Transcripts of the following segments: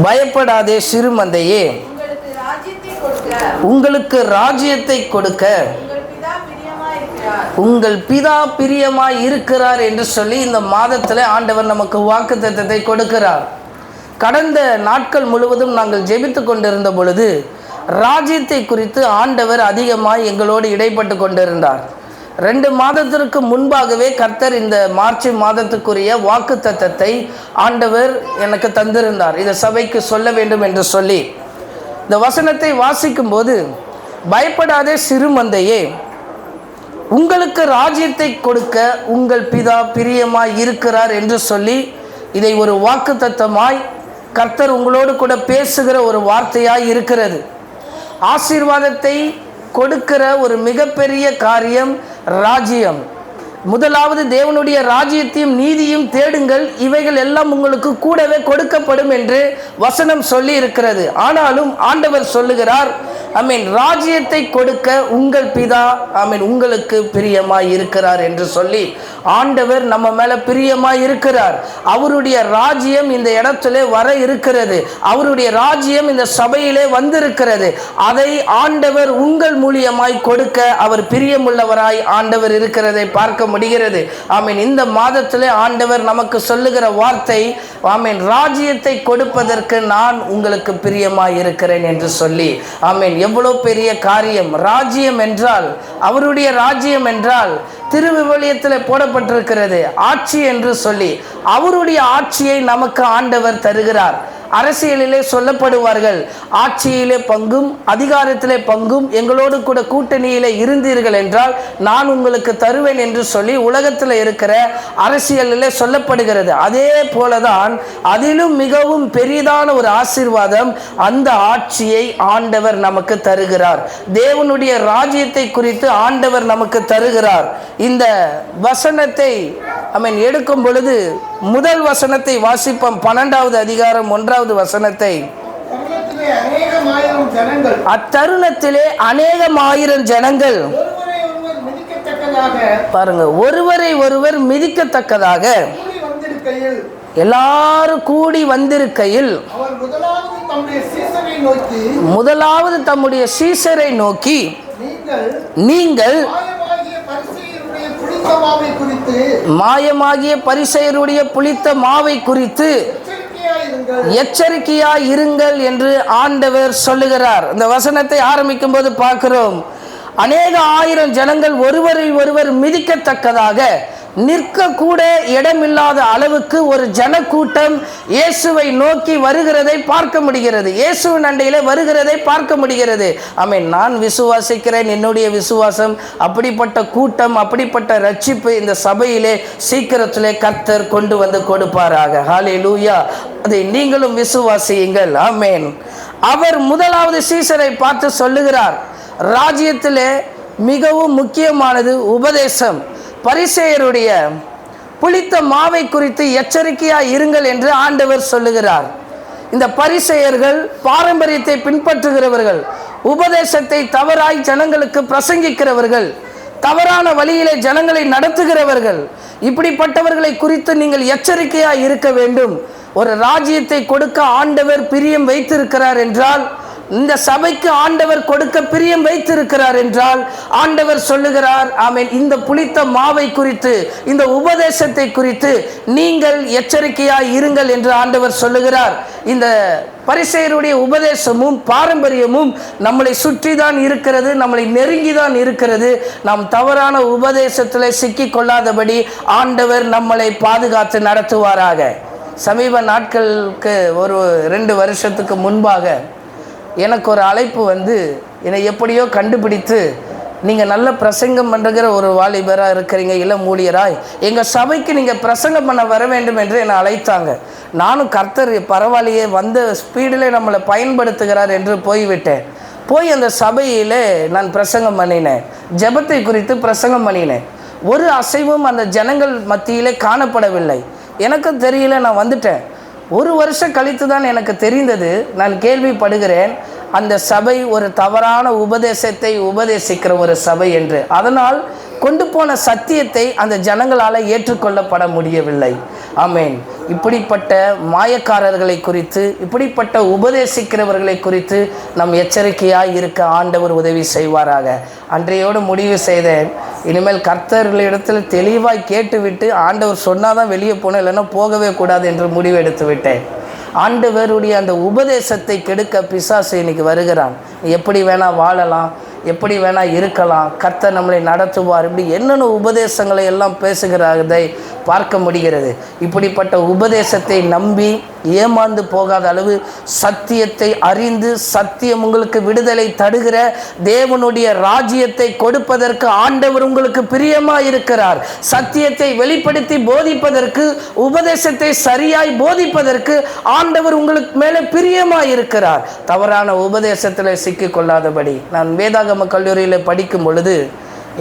பயப்படாதே சிறுமந்தையே, உங்களுக்கு ராஜ்யத்தை கொடுக்க உங்கள் பிதா பிரியமாய் இருக்கிறார் என்று சொல்லி இந்த மாதத்தில் ஆண்டவர் நமக்கு வாக்குத்தத்தத்தை கொடுக்கிறார். கடந்த நாட்கள் முழுவதும் நாங்கள் ஜெபித்து கொண்டிருந்த பொழுது ராஜ்யத்தை குறித்து ஆண்டவர் அதிகமாய் எங்களோடு இடைப்பட்டு கொண்டிருந்தார். 2 மாதத்திற்கு முன்பாகவே கர்த்தர் இந்த மார்ச் மாதத்துக்குரிய வாக்குத்தத்தத்தை ஆண்டவர் எனக்கு தந்திருந்தார். இதை சபைக்கு சொல்ல வேண்டும் என்று சொல்லி இந்த வசனத்தை வாசிக்கும் போது, பயப்படாதே சிறுமந்தையே, உங்களுக்கு ராஜ்யத்தை கொடுக்க உங்கள் பிதா பிரியமாய் இருக்கிறார் என்று சொல்லி இதை ஒரு வாக்குத்தத்தமாய் கர்த்தர் உங்களோடு கூட பேசுகிற ஒரு வார்த்தையாய் இருக்கிறது. ஆசீர்வாதத்தை கொடுக்கிற ஒரு மிகப்பெரிய காரியம் ராஜ்யம். முதலாவது தேவனுடைய ராஜ்யத்தையும் நீதியும் தேடுங்கள், இவைகள் எல்லாம் உங்களுக்கு கூடவே கொடுக்கப்படும் என்று வசனம் சொல்லி இருக்கிறது. ஆனாலும் ஆண்டவர் சொல்லுகிறார், ராஜ்யத்தை கொடுக்க உங்கள் பிதா உங்களுக்கு பிரியமாய் இருக்கிறார் என்று சொல்லி ஆண்டவர் நம்ம மேல பிரியமாய் இருக்கிறார். அவருடைய ராஜ்யம் இந்த இடத்திலே வர இருக்கிறது. அவருடைய ராஜ்யம் இந்த சபையிலே வந்திருக்கிறது. அதை ஆண்டவர் உங்கள் மூலியமாய் கொடுக்க அவர் பிரியமுள்ளவராய் ஆண்டவர் இருக்கிறதை பார்க்க முடிகிறது. இந்த மாதத்திலே ஆண்டவர் நமக்கு சொல்லுகிற வார்த்தை, ராஜ்யத்தை கொடுப்பதற்கு நான் உங்களுக்கு பிரியமாய் இருக்கிறேன் என்று சொல்லி. எவ்வளவு பெரிய காரியம்! ராஜ்யம் என்றால், அவருடைய ராஜ்யம் என்றால் திருவிவிலியத்தில் போடப்பட்டிருக்கிறது ஆட்சி என்று சொல்லி. அவருடைய ஆட்சியை நமக்கு ஆண்டவர் தருகிறார். அரசியலிலே சொல்லப்படுவார்கள், ஆட்சியிலே பங்கும் அதிகாரத்திலே பங்கும் எங்களோடு கூட கூட்டணியிலே இருந்தீர்கள் என்றால் நான் உங்களுக்கு தருவேன் என்று சொல்லி உலகத்தில் இருக்கிற அரசியலிலே சொல்லப்படுகிறது. அதே போலதான் அதிலும் மிகவும் பெரிதான ஒரு ஆசீர்வாதம், அந்த ஆட்சியை ஆண்டவர் நமக்கு தருகிறார். தேவனுடைய ராஜ்யத்தை குறித்து ஆண்டவர் நமக்கு தருகிறார். இந்த வசனத்தை எடுக்கும் பொழுது முதல் வசனத்தை வாசிப்போம். 12வது அதிகாரம் 1வது வசனத்தை. அத்தருணத்திலே அநேகமாயிரம் ஜனங்கள் பாருங்க, ஒருவரை ஒருவர் மிதிக்கத்தக்கதாக எல்லாரும் கூடி வந்திருக்கையில் முதலாவது தம்முடைய சீசரை நோக்கி, நீங்கள் மாயமாகிய பரிசேயருடைய புளித்த மாவை குறித்து எச்சரிக்கையாய் இருங்கள் என்று ஆண்டவர் சொல்லுகிறார். இந்த வசனத்தை ஆரம்பிக்கும் போது பார்க்கிறோம், அநேக ஆயிரம் ஜனங்கள் ஒருவரை ஒருவர் மிதிக்கத்தக்கதாக நிற்க கூட இடமில்லாத அளவுக்கு ஒரு ஜனக்கூட்டம் இயேசுவை நோக்கி வருகிறதை பார்க்க முடிகிறது. இயேசுவின் அண்டையிலே வருகிறதை பார்க்க முடிகிறது. நான் விசுவாசிக்கிறேன், என்னுடைய விசுவாசம் அப்படிப்பட்ட கூட்டம், அப்படிப்பட்ட ரட்சிப்பு இந்த சபையிலே சீக்கிரத்திலே கர்த்தர் கொண்டு வந்து கொடுப்பாராக. ஹல்லேலூயா. அதை நீங்களும் விசுவாசியுங்கள். ஆமென். அவர் முதலாவது சீசரை பார்த்து சொல்லுகிறார், ராஜ்யத்திலே மிகவும் முக்கியமானது உபதேசம். பரிசேயருடைய புளித்த மாவை குறித்து எச்சரிக்கையாய் இருங்கள் என்று ஆண்டவர் சொல்லுகிறார். இந்த பரிசேயர்கள் பாரம்பரியத்தை பின்பற்றுகிறவர்கள், உபதேசத்தை தவறாய் ஜனங்களுக்கு பிரசங்கிக்கிறவர்கள், தவறான வழியிலே ஜனங்களை நடத்துகிறவர்கள். இப்படிப்பட்டவர்களை குறித்து நீங்கள் எச்சரிக்கையாய் இருக்க வேண்டும். ஒரு ராஜ்யத்தை கொடுக்க ஆண்டவர் பிரியம் வைத்திருக்கிறார் என்றால், இந்த சபைக்கு ஆண்டவர் கொடுக்க பிரியம் வைத்திருக்கிறார் என்றால் ஆண்டவர் சொல்லுகிறார், இந்த புளித்த மாவை குறித்து, இந்த உபதேசத்தை குறித்து நீங்கள் எச்சரிக்கையாய் இருங்கள் என்று ஆண்டவர் சொல்லுகிறார். இந்த பரிசேயருடைய உபதேசமும் பாரம்பரியமும் நம்மளை சுற்றி தான் இருக்கிறது, நம்மளை நெருங்கி தான் இருக்கிறது. நாம் தவறான உபதேசத்தில் சிக்கி கொள்ளாதபடி ஆண்டவர் நம்மளை பாதுகாத்து நடத்துவாராக. சமீப நாட்களுக்கு ஒரு 2 வருஷத்துக்கு முன்பாக எனக்கு ஒரு அழைப்பு வந்து என்னை எப்படியோ கண்டுபிடித்து, நீங்கள் நல்ல பிரசங்கம் பண்ணுற ஒரு வாலிபராக இருக்கிறீங்க, இளம் ஊழியராய், எங்கள் சபைக்கு நீங்கள் பிரசங்கம் பண்ண வர வேண்டும் என்று என்னை அழைத்தாங்க. நானும் கர்த்தர் பரவாயில்லையே, வந்த ஸ்பீடில் நம்மளை பயன்படுத்துகிறார் என்று போய்விட்டேன். போய் அந்த சபையில் நான் பிரசங்கம் பண்ணினேன், ஜெபத்தை குறித்து பிரசங்கம் பண்ணினேன். ஒரு அசைவும் அந்த ஜனங்கள் மத்தியிலே காணப்படவில்லை. எனக்கும் தெரியல, நான் வந்துட்டேன். 1 வருஷம் கழித்து தான் எனக்கு தெரிந்தது, நான் கேள்விப்படுகிறேன், அந்த சபை ஒரு தவறான உபதேசத்தை உபதேசிக்கிற ஒரு சபை என்று. அதனால் கொண்டு போன சத்தியத்தை அந்த ஜனங்களால் ஏற்றுக்கொள்ளப்பட முடியவில்லை. ஆமேன். இப்படிப்பட்ட மாயக்காரர்களை குறித்து, இப்படிப்பட்ட உபதேசிக்கிறவர்களை குறித்து நம் எச்சரிக்கையாய் இருக்க ஆண்டவர் உதவி செய்வாராக. அன்றையோடு முடிவு செய்தேன், இனிமேல் கர்த்தர்களிடத்தில் தெளிவாய் கேட்டுவிட்டு ஆண்டவர் சொன்னாதான் வெளியே போனேன், இல்லைன்னா போகவே கூடாது என்று முடிவெடுத்து விட்டேன். ஆண்டவருடைய அந்த உபதேசத்தை கெடுக்க பிசாசு இன்னைக்கு வருகிறான். எப்படி வேணால் வாழலாம், எப்படி வேணால் இருக்கலாம், கர்த்தர் நம்மளை நடத்துவார், இப்படி என்னென்ன உபதேசங்களை எல்லாம் பேசுகிறதை பார்க்க முடிகிறது. இப்படிப்பட்ட உபதேசத்தை நம்பி ஏமாந்து போகாத அளவு சத்தியத்தை அறிந்து சத்தியம் உங்களுக்கு விடுதலை தருகிற தேவனுடைய ராஜ்யத்தை கொடுப்பதற்கு ஆண்டவர் உங்களுக்கு பிரியமாக இருக்கிறார். சத்தியத்தை வெளிப்படுத்தி போதிப்பதற்கு, உபதேசத்தை சரியாய் போதிப்பதற்கு ஆண்டவர் உங்களுக்கு மேலே பிரியமாக இருக்கிறார். தவறான உபதேசத்தில் சிக்கிக்கொள்ளாதபடி. நான் வேதாகம கல்லூரியில் படிக்கும் பொழுது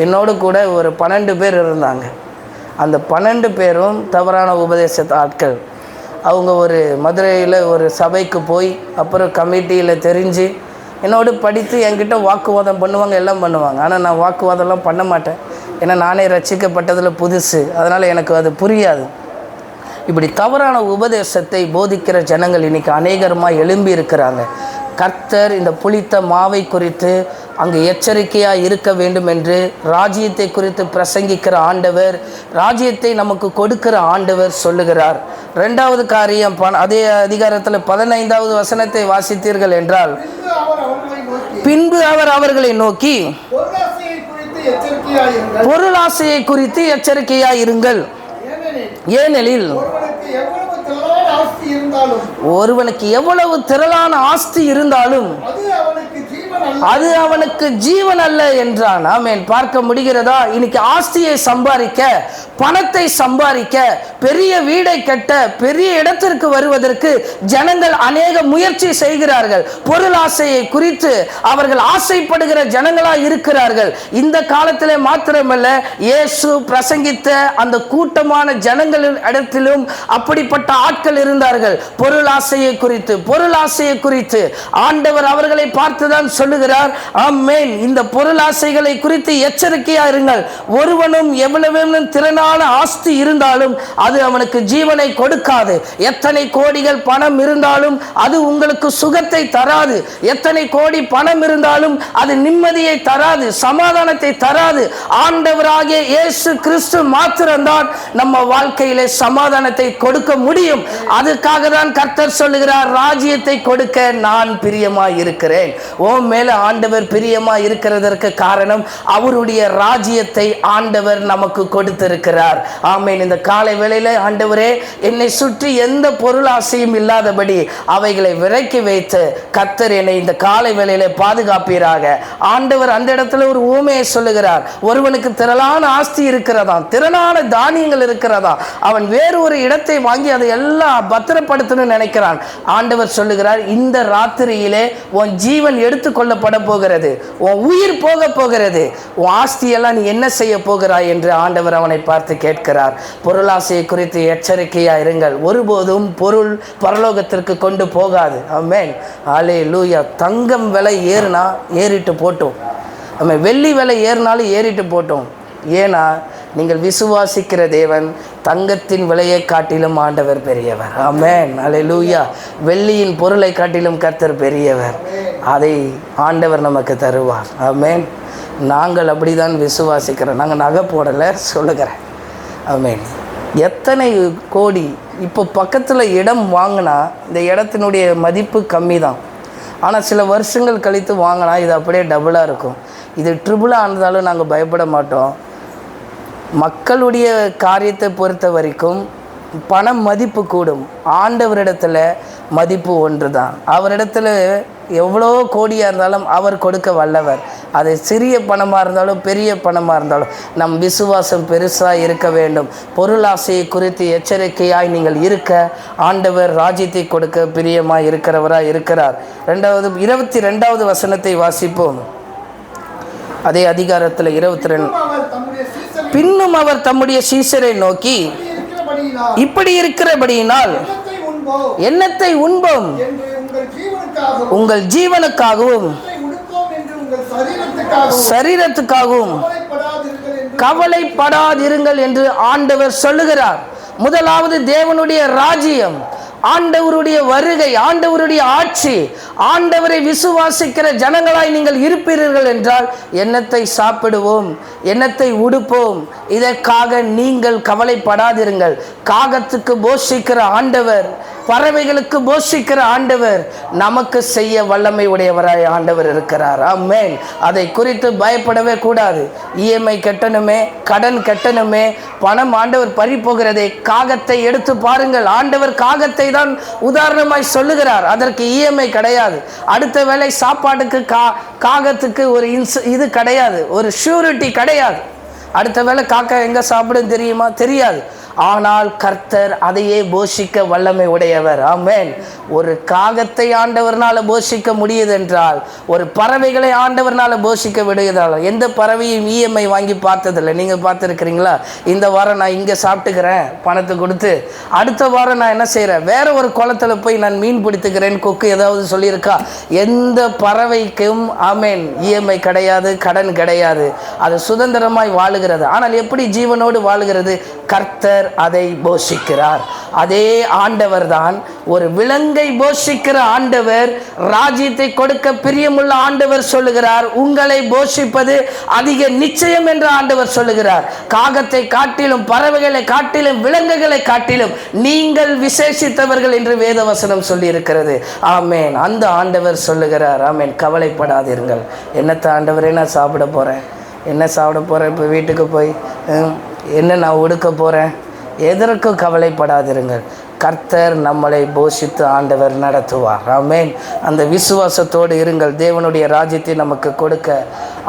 என்னோடு கூட ஒரு 12 பேர் இருந்தாங்க. அந்த 12 பேரும் தவறான உபதேச ஆட்கள். அவங்க ஒரு மதுரையில் ஒரு சபைக்கு போய் அப்புறம் கமிட்டியில் தெரிஞ்சு என்னோடு படித்து என்கிட்ட வாக்குவாதம் பண்ணுவாங்க, எல்லாம் பண்ணுவாங்க. ஆனால் நான் வாக்குவாதம்லாம் பண்ண மாட்டேன். ஏன்னா நானே ரட்சிக்கப்பட்டதில் புதுசு, அதனால் எனக்கு அது புரியாது. இப்படி தவறான உபதேசத்தை போதிக்கிற ஜனங்கள் இன்றைக்கி அநேகமாக எழும்பி இருக்கிறாங்க. கர்த்தர் இந்த புளித்த மாவை குறித்து அங்கு எச்சரிக்கையாக இருக்க வேண்டும் என்று ராஜ்யத்தை குறித்து பிரசங்கிக்கிற ஆண்டவர், ராஜ்யத்தை நமக்கு கொடுக்கிற ஆண்டவர் சொல்லுகிறார். 2வது காரியம், அதே அதிகாரத்தில் 15வது வசனத்தை வாசித்தீர்கள் என்றால், பின்பு அவர் அவர்களை நோக்கி பொருளாசையை குறித்து எச்சரிக்கையாக இருங்கள். ஏனெனில் ஒருவனுக்கு எவ்வளவு திரளான ஆஸ்தி இருந்தாலும் அது அவனுக்கு ஜீவன் அல்ல என்றான். ஆமென். பார்க்க முடிகிறதா? இன்னைக்கு ஆஸ்தியை சம்பாதிக்க, பணத்தை சம்பாதிக்க, பெரிய வீடை கட்ட, பெரிய இடத்திற்கு வருவதற்கு ஜனங்கள் அநேக முயற்சி செய்கிறார்கள். பொருளாசையை குறித்து அவர்கள் ஆசைப்படுகிற ஜனங்களாக இருக்கிறார்கள். இந்த காலத்திலே மாத்திரமல்ல, இயேசு பிரசங்கித்த அந்த கூட்டமான ஜனங்களின் இடத்திலும் அப்படிப்பட்ட ஆட்கள் இருந்தார்கள். பொருளாசையை குறித்து ஆண்டவர் அவர்களை பார்த்துதான் சொல்லுகிறார். ஆமென். இந்த பொருளாசைகளை குறித்து எச்சரிக்கையா இருங்கள். ஒருவனும் எவ்வளவு திறனான ஆஸ்தி இருந்தாலும் அது அவனுக்கு ஜீவனை கொடுக்காது. எத்தனை கோடிகள் பணம் இருந்தாலும் அது உங்களுக்கு சுகத்தை தராது. எத்தனை கோடி பணம் இருந்தாலும் அது நிம்மதியை தராது, சமாதானத்தை தராது. ஆண்டவராகிய இயேசு கிறிஸ்து மாத்திரம்தான் நம்ம வாழ்க்கையிலே சமாதானத்தை கொடுக்க முடியும். அதுக்காக தான் கர்த்தர் சொல்லுகிறார், ராஜ்யத்தை கொடுக்க நான் பிரியமாய் இருக்கிறேன். ஓம் மேல ஆண்டவர் பிரியமாய் இருக்கிறதற்கு காரணம் அவருடைய ராஜ்யத்தை ஆண்டவர் நமக்கு கொடுத்திருக்கிறார். ஆமென். இந்த காலை வேளையில ஆண்டவரே, என்னை சுற்றி எந்த பொருளாசையும் இல்லாதபடி அவைகளை விலக்கி வைத்து கர்த்தர் என்னை இந்த காலை வேளையில பாதுகாப்பீராக. ஆண்டவர் அந்த இடத்துல ஒரு ஊமையை சொல்லுகிறார். ஒருவனுக்கு திரளான ஆஸ்தி இருக்கிறதா, திரளான தானியங்கள் இருக்கிறதா, அவன் வேறு ஒரு இடத்தை வாங்கி அதை எல்லாம் பத்திரப்படுத்தணும்னு நினைக்கிறான். ஆண்டவர் சொல்லுகிறார், இந்த ராத்திரியிலே உன் ஜீவன் எடுத்துக்கொள்ளப்பட போகிறது, உன் உயிர் போக போகிறது, உன் ஆஸ்தியெல்லாம் நீ என்ன செய்ய போகிறாய் என்று ஆண்டவர் அவனை பார்த்து கேட்கிறார். பொருளாசையை குறித்து எச்சரிக்கையா இருங்கள். ஒருபோதும் பொருள் பரலோகத்திற்கு கொண்டு போகாது. ஆமென். அல்லேலூயா. தங்கம் விலை ஏறினா ஏறிட்டு போட்டோம், ஆமென். வெள்ளி விலை ஏறினாலும் ஏறிட்டு போட்டோம். ஏன்னா நீங்கள் விசுவாசிக்கிற தேவன் தங்கத்தின் விலையை காட்டிலும் ஆண்டவர் பெரியவர். ஆமென். அல்லேலூயா. வெள்ளியின் பொருளை காட்டிலும் கர்த்தர் பெரியவர். அதை ஆண்டவர் நமக்கு தருவார். ஆமென். நாங்கள் அப்படிதான் விசுவாசிக்கிறோம். நாங்கள் நகை போடலை, சொல்லுகிறேன். ஆமென். எத்தனை கோடி இப்போ பக்கத்தில் இடம் வாங்கினா இந்த இடத்தினுடைய மதிப்பு கம்மி தான். ஆனால் சில வருஷங்கள் கழித்து வாங்கினா இது அப்படியே டபுளாக இருக்கும். இது ட்ரிபிளாக ஆனதாலும் நாங்கள் பயப்பட மாட்டோம். மக்களுடைய காரியத்தை பொறுத்த வரைக்கும் பணம் மதிப்பு கூடும். ஆண்டவரிடத்தில் மதிப்பு ஒன்று தான். அவரிடத்தில் எவ்வளோ கோடியாக இருந்தாலும் அவர் கொடுக்க வல்லவர். அது சிறிய பணமாக இருந்தாலும் பெரிய பணமாக இருந்தாலும் நம் விசுவாசம் பெருசாக இருக்க வேண்டும். பொருளாசையை குறித்து எச்சரிக்கையாய் நீங்கள் இருக்க ஆண்டவர் ராஜ்யத்தை கொடுக்க பிரியமாக இருக்கிறவராக இருக்கிறார். 22வது வசனத்தை வாசிப்போம். அதே அதிகாரத்தில் 22. பின்னும் அவர் தம்முடைய சீசரை நோக்கி, இப்படி இருக்கிறபடியினால் என்னத்தை உண்போம், உங்கள் ஜீவனுக்காகவும் சரீரத்துக்காகவும் கவலைப்படாதிருங்கள் என்று ஆண்டவர் சொல்லுகிறார். முதலாவது தேவனுடைய ராஜ்யம், ஆண்டவருடைய வருகை, ஆண்டவருடைய ஆட்சி. ஆண்டவரை விசுவாசிக்கிற ஜனங்களாய் நீங்கள் இருப்பீர்கள் என்றால் என்னத்தை சாப்பிடுவோம், என்னத்தை உடுப்போம், இதற்காக நீங்கள் கவலைப்படாதிருங்கள். காகத்துக்கு போஷிக்கிற ஆண்டவர், பறவைகளுக்கு போஷிக்கிற ஆண்டவர் நமக்கு செய்ய வல்லமை உடையவராய் ஆண்டவர் இருக்கிறார். ஆமென். அதை குறித்து பயப்படவே கூடாது. இஎம்ஐ கட்டணுமே, கடன் கட்டணுமே, பணம் ஆண்டவர் பறி போகிறதே. காகத்தை எடுத்து பாருங்கள். ஆண்டவர் காகத்தை தான் உதாரணமாய் சொல்லுகிறார். அதற்கு இஎம்ஐ கிடையாது. அடுத்த வேளை சாப்பாட்டுக்கு காகத்துக்கு ஒரு இது கிடையாது, ஒரு ஷூரிட்டி கிடையாது. அடுத்த வேளை காக்கா எங்க சாப்பிடும் தெரியுமா? தெரியாது. ஆனால் கர்த்தர் அதையே போஷிக்க வல்லமை உடையவர். ஆமென். ஒரு காகத்தை ஆண்டவர்னால போஷிக்க முடியுது என்றால், ஒரு பறவைகளை ஆண்டவர்னால போஷிக்க விடுவதால், எந்த பறவையும் இஎம்ஐ வாங்கி பார்த்ததில்லை. நீங்கள் பார்த்துருக்கிறீங்களா? இந்த வாரம் நான் இங்கே சாப்பிட்டுக்கிறேன் பணத்தை கொடுத்து, அடுத்த வாரம் நான் என்ன செய்கிறேன், வேற ஒரு குளத்தில் போய் நான் மீன் பிடித்துக்கிறேன், கொக்கு ஏதாவது சொல்லியிருக்கா? எந்த பறவைக்கும் ஆமென் இஎம்ஐ கிடையாது, கடன் கிடையாது. அது சுதந்திரமாய் வாழுகிறது. ஆனால் எப்படி ஜீவனோடு வாழுகிறது? கர்த்தர் அதை போஷிக்கிறார். அதே ஆண்டவர் தான் ஒரு விலங்கை போஷிக்கிற ஆண்டவர், ராஜ்யத்தை கொடுக்க பிரியமுள்ள ஆண்டவர் சொல்லுகிறார், உங்களை போஷிப்பது அதிக நிச்சயம் என்று ஆண்டவர் சொல்லுகிறார். காகத்தை காட்டிலும், பறவைகளை காட்டிலும், விலங்குகளை காட்டிலும் நீங்கள் விசேஷித்தவர்கள் என்று வேதவசனம் சொல்லி இருக்கிறது. ஆமேன். அந்த ஆண்டவர் சொல்லுகிறார், ஆமேன், கவலைப்படாதீர்கள். என்னத்த ஆண்டவர், என்ன சாப்பிட போறேன், என்ன சாப்பிட போறேன், இப்போ வீட்டுக்கு போய் என்ன நான் உடுக்க போறேன், எதற்கும் கவலைப்படாதிருங்கள். கர்த்தர் நம்மளை போஷித்து ஆண்டவர் நடத்துவார். ஆமென். அந்த விசுவாசத்தோடு இருங்கள். தேவனுடைய ராஜ்யத்தை நமக்கு கொடுக்க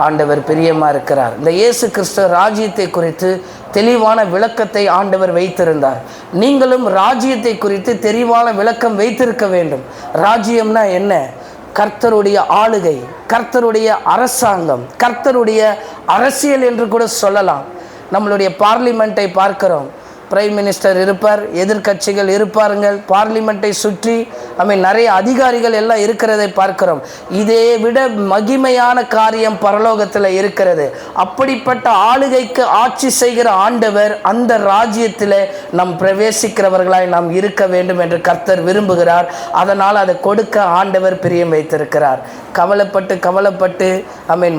ஆண்டவர் பிரியமாக இருக்கிறார். இந்த இயேசு கிறிஸ்து ராஜ்யத்தை குறித்து தெளிவான விளக்கத்தை ஆண்டவர் வைத்திருந்தார். நீங்களும் ராஜ்யத்தை குறித்து தெளிவான விளக்கம் வைத்திருக்க வேண்டும். ராஜ்யம்னா என்ன? கர்த்தருடைய ஆளுகை, கர்த்தருடைய அரசாங்கம், கர்த்தருடைய அரசியல் என்று கூட சொல்லலாம். நம்மளுடைய பார்லிமெண்ட்டை பார்க்கிறோம். பிரைம் மினிஸ்டர் இருப்பார், எதிர்கட்சிகள் இருப்பார்கள், பார்லிமெண்ட்டை சுற்றி நிறைய அதிகாரிகள் எல்லாம் இருக்கிறதை பார்க்கிறோம். இதே விட மகிமையான காரியம் பரலோகத்தில் இருக்கிறது. அப்படிப்பட்ட ஆளுகைக்கு ஆட்சி செய்கிற ஆண்டவர், அந்த ராஜ்யத்தில் நாம் பிரவேசிக்கிறவர்களாய் நாம் இருக்க வேண்டும் என்று கர்த்தர் விரும்புகிறார். அதனால் அதை கொடுக்க ஆண்டவர் பிரியம் வைத்திருக்கிறார். கவலைப்பட்டு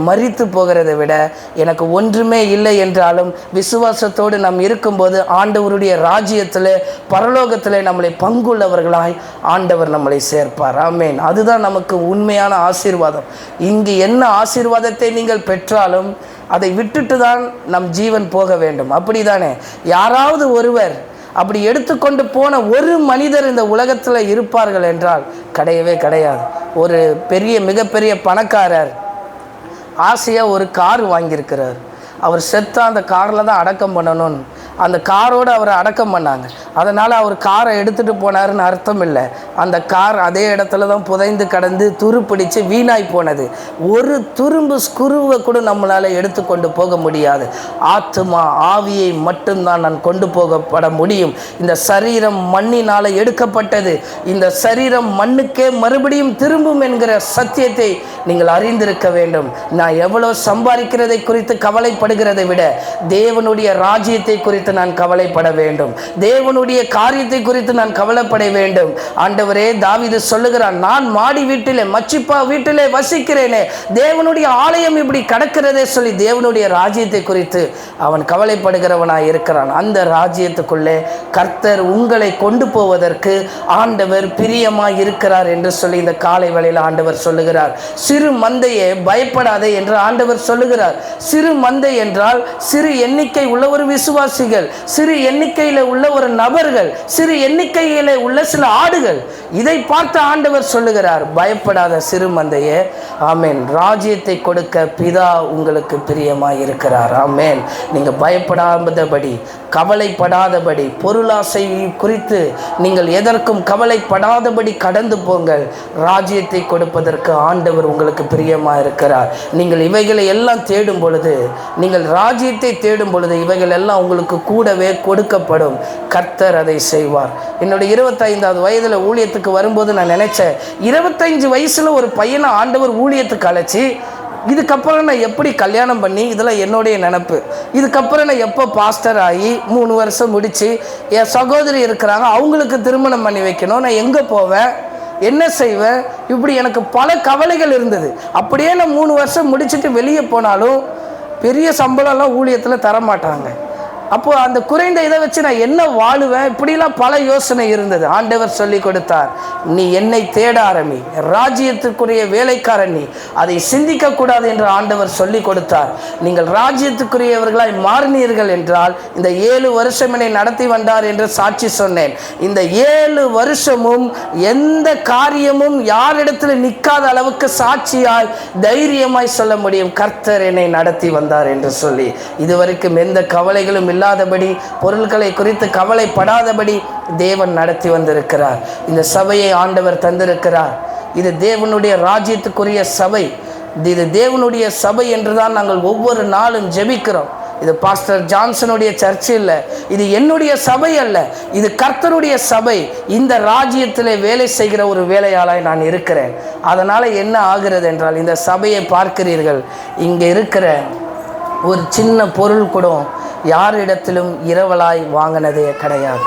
மரித்து போகிறதை விட எனக்கு ஒன்றுமே இல்லை என்றாலும் விசுவாசத்தோடு நாம் இருக்கும்போது ஆண்டவருடைய ராஜ்யத்தில், பரலோகத்தில் நம்மளை பங்குள்ளவர்களாய் ஆண்டவர் நம்மளை சேர்ப்பார். ஆமென். அதுதான் நமக்கு உண்மையான ஆசீர்வாதம். இங்கு என்ன ஆசீர்வாதத்தை நீங்கள் பெற்றாலும் அதை விட்டுட்டு தான் நம் ஜீவன் போக வேண்டும். அப்படிதானே? யாராவது ஒருவர் அப்படி எடுத்துக்கொண்டு போன ஒரு மனிதர் இந்த உலகத்தில் இருப்பார்கள் என்றால் கிடையவே கிடையாது. ஒரு மிகப்பெரிய பணக்காரர் ஆசையாக ஒரு கார் வாங்கியிருக்கிறார். அவர் செத்தா அந்த காரில் தான் அடக்கம் பண்ணணும்னு அந்த காரோடு அவரை அடக்கம் பண்ணாங்க. அதனால் அவர் காரை எடுத்துகிட்டு போனாருன்னு அர்த்தம் இல்லை. அந்த கார் அதே இடத்துல தான் புதைந்து கடந்து துருப்பிடித்து வீணாய் போனது. ஒரு துரும்பு ஸ்குருவை கூட நம்மளால் எடுத்துக்கொண்டு போக முடியாது. ஆத்துமா, ஆவியை மட்டும்தான் நான் கொண்டு போகப்பட முடியும். இந்த சரீரம் மண்ணினால் எடுக்கப்பட்டது. இந்த சரீரம் மண்ணுக்கே மறுபடியும் திரும்பும் என்கிற சத்தியத்தை நீங்கள் அறிந்திருக்க வேண்டும். நான் எவ்வளோ சம்பாதிக்கிறதை குறித்து கவலைப்படுகிறதை விட தேவனுடைய ராஜ்யத்தை குறித்து நான் கவலைப்பட வேண்டும். தேவனுடைய காரியத்தை குறித்து நான் கவலைப்பட வேண்டும். ஆண்டவரே, தாவீது சொல்லுகிறான், நான் மாடி வீட்டிலே, மச்சிப்பா வீட்டிலே வசிக்கிறேனே, தேவனுடைய ஆலயம் இப்படி கடக்கிறதே சொல்லி தேவனுடைய ராஜ்யத்தை குறித்து அவன் கவலைப்படுகிறவனாய் இருக்கிறான். அந்த ராஜ்யத்துக்குள்ளே கர்த்தர் உங்களை கொண்டு போவதற்கு ஆண்டவர் பிரியமாய் இருக்கிறார் என்று சொல்லி இந்த காலை வேளையில் ஆண்டவர் சொல்லுகிறார். சிறு மந்தையே பயப்படாதே என்று ஆண்டவர் சொல்லுகிறார். சிறு மந்தை என்றால் சிறு எண்ணிக்கை உள்ள ஒரு விசுவாசிகள், சிறு எண்ணிக்கையில் உள்ள ஒரு நபர்கள், சிறு எண்ணிக்கையில் உள்ள சில ஆடுகள். இதை பார்த்து ஆண்டவர் சொல்லுகிறார், பயப்படாத சிறு மந்தையே. ஆமேன். ராஜ்யத்தை கொடுக்க பிதா உங்களுக்கு பிரியமாய் இருக்கிறார். ஆமேன். நீங்கள் பயப்படாதபடி, கவலைப்படாதபடி, பொருளாசை குறித்து நீங்கள் எதற்கும் கவலைப்படாதபடி கடந்து போங்கள். ராஜ்யத்தை கொடுப்பதற்கு ஆண்டவர் உங்களுக்கு பிரியமாக இருக்கிறார். நீங்கள் இவைகளை எல்லாம் தேடும் பொழுது, நீங்கள் ராஜ்யத்தை தேடும் பொழுது இவைகள் எல்லாம் உங்களுக்கு கூடவே கொடுக்கப்படும். கர்த்தர் அதை செய்வார். என்னுடைய 25வது வயதில் ஊழியத்துக்கு வரும்போது நான் நினைச்சேன், 25 வயசுல ஒரு பையனை ஆண்டவர் ஊழியத்துக்கு அழைச்சி இதுக்கப்புறம் நான் எப்படி கல்யாணம் பண்ணி, இதெல்லாம் என்னுடைய நினப்பு, இதுக்கப்புறம் நான் எப்போ பாஸ்டர் ஆகி 3 வருஷம் முடித்து என் சகோதரி இருக்கிறாங்க அவங்களுக்கு திருமணம் பண்ணி வைக்கணும், நான் எங்கே போவேன், என்ன செய்வேன், இப்படி எனக்கு பல கவலைகள் இருந்தது. அப்படியே நான் 3 வருஷம் முடிச்சுட்டு வெளியே போனாலும் பெரிய சம்பளம்லாம் ஊழியத்தில் தரமாட்டாங்க. அப்போது அந்த குறைந்த இதை வச்சு நான் என்ன வாழுவேன், இப்படிலாம் பல யோசனை இருந்தது. ஆண்டவர் சொல்லி கொடுத்தார், நீ என்னை தேட ஆரம்பி, ராஜ்யத்துக்குரிய வேலைக்காரன் நீ, அதை சிந்திக்கக்கூடாது என்று ஆண்டவர் சொல்லி கொடுத்தார். நீங்கள் ராஜ்யத்துக்குரியவர்களாய் மாறினீர்கள் என்றால் இந்த 7 வருஷம் என்னை நடத்தி வந்தார் என்று சாட்சி சொன்னேன். இந்த 7 வருஷமும் எந்த காரியமும் யாரிடத்தில் நிற்காத அளவுக்கு சாட்சியாய் தைரியமாய் சொல்ல முடியும், கர்த்தர் என்னை நடத்தி வந்தார் என்று சொல்லி. இதுவரைக்கும் எந்த கவலைகளும் இல்லாதபடி, பொருட்களை குறித்து கவலைப்படாதபடி தேவன் நடத்தி வந்திருக்கிறார். இந்த சபையை ஆண்டவர் தந்திருக்கிறார். இது தேவனுடைய ராஜ்யத்துக்குரிய சபை. இது தேவனுடைய சபை என்றுதான் நாங்கள் ஒவ்வொரு நாளும் ஜெபிக்கிறோம். இது பாஸ்டர் ஜான்சனுடைய சர்ச் இல்லை, இது என்னுடைய சபை அல்ல, இது கர்த்தருடைய சபை. இந்த ராஜ்யத்தில் வேலை செய்கிற ஒரு வேலையாளாய் நான் இருக்கிறேன். அதனால் என்ன ஆகிறது என்றால், இந்த சபையை பார்க்கிறீர்கள், இங்கே இருக்கிற ஒரு சின்ன பொருள் கூட யாரிடத்திலும் இரவலாய் வாங்கினதே கிடையாது.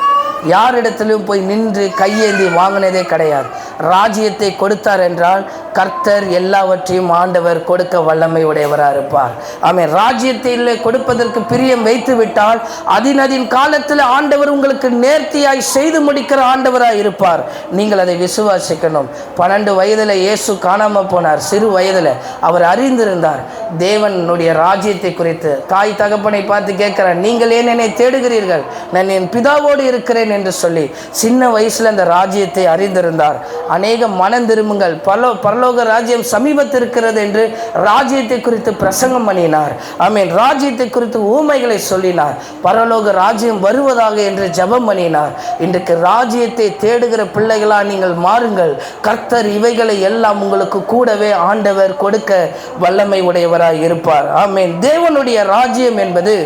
யாரிடத்திலும் போய் நின்று கையேந்தி வாங்கினதே கிடையாது. ராஜ்யத்தை கொடுத்தார் என்றால் கர்த்தர் எல்லாவற்றையும் ஆண்டவர் கொடுக்க வல்லமை உடையவராக இருப்பார். ஆமென். ராஜ்யத்தை கொடுப்பதற்கு பிரியம் வைத்து விட்டால் அதின் காலத்தில் ஆண்டவர் உங்களுக்கு நேர்த்தியாய் செய்து முடிக்கிற ஆண்டவராக இருப்பார். நீங்கள் அதை விசுவாசிக்கணும். 12 வயதில் இயேசு காணாமல் போனார். சிறு வயதில் அவர் அறிந்திருந்தார் தேவனுடைய ராஜ்யத்தை குறித்து. தாய் தகப்பனை பார்த்து கேட்கிறார், நீங்கள் ஏன் என்னை தேடுகிறீர்கள், நான் என் பிதாவோடு இருக்கிறேன் என்று சொல்லி சின்ன வயசுல அந்த ராஜ்யத்தை அறிந்திருந்தார். அநேக மனம் திரும்புங்கள், பரலோக ராஜ்யம் சமீபத்தில் இருக்கிறது என்று ராஜ்யத்தை குறித்து பிரசங்கம் பண்ணினார். ஆமென். ராஜ்யத்தை குறித்து ஊமைகளை சொல்லினார். பரலோக ராஜ்யம் வருவதாக என்று ஜெபம் பண்ணினார். இன்றைக்கு ராஜ்யத்தை தேடுகிற பிள்ளைகளா நீங்கள் மாறுங்கள். கர்த்தர் இவைகளை எல்லாம் உங்களுக்கு கூடவே ஆண்டவர் கொடுக்க வல்லமை உடையவராய் இருப்பார். ஆமென். தேவனுடைய ராஜ்யம் என்பது